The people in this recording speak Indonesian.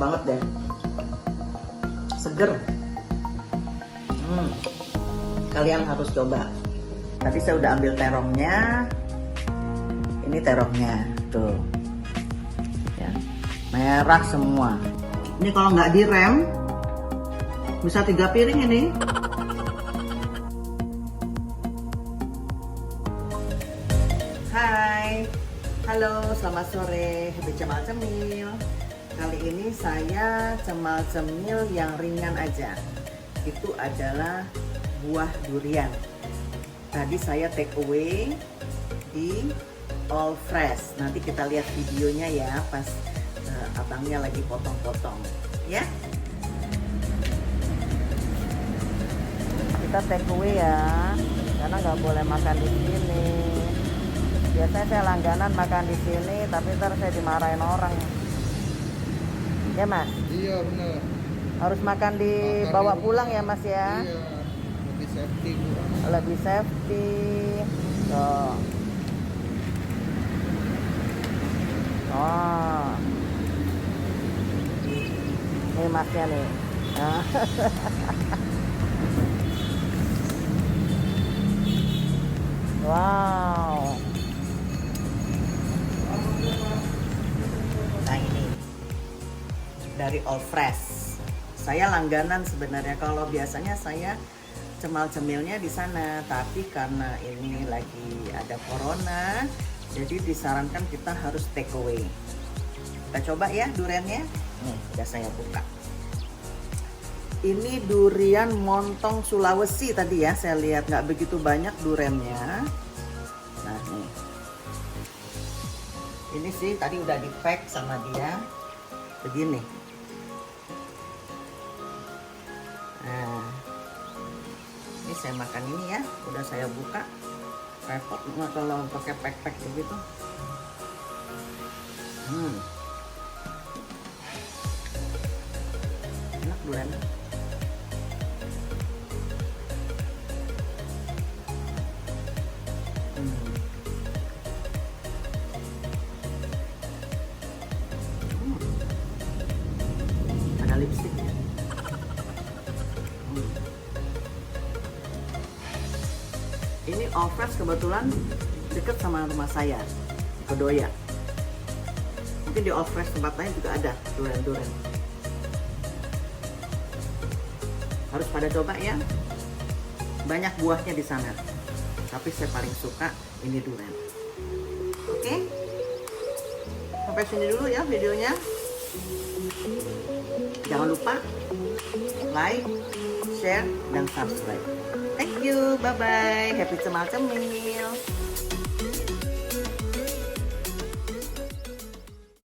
banget deh, seger. Kalian harus coba. Tadi saya udah ambil terongnya. Ini terongnya tuh ya, merah semua. Ini kalau nggak direm bisa 3 piring ini. Hai, halo, selamat sore, happy cemal cemil. Kali ini saya cemal cemil yang ringan aja. Itu adalah buah durian. Tadi saya take away di All Fresh. Nanti kita lihat videonya ya, pas abangnya lagi potong-potong ya. Kita take away ya, karena nggak boleh makan di sini. Biasanya saya langganan makan di sini, tapi ntar saya dimarahin orang. Ya Mas? Iya benar. Harus makan dibawa pulang ya Mas ya? Iya, lebih safety Bu. Lebih safety. Tuh. Oh. Ini Masnya nih. Wow. Nah ini dari All Fresh. Saya langganan sebenarnya. Kalau biasanya saya cemal cemilnya di sana, tapi karena ini lagi ada corona, jadi disarankan kita harus take away. Kita coba ya duriannya. Nih, udah saya buka. Ini durian montong Sulawesi tadi ya, saya lihat nggak begitu banyak duriannya. Nah nih, ini sih tadi udah di pack sama dia, begini. Nah, ini saya makan ini ya, udah saya buka. Repot nggak kalau pakai pack begitu. Enak durian. Ada lipstiknya. Ini All Fresh kebetulan deket sama rumah saya, Kedoya. Mungkin di All Fresh tempat lain juga ada durian-durian. Harus pada coba ya. Banyak buahnya di sana. Tapi saya paling suka ini durian. Oke? Sampai sini dulu ya videonya. Jangan lupa like, share, dan subscribe. Thank you, bye-bye. Happy cemal cemil.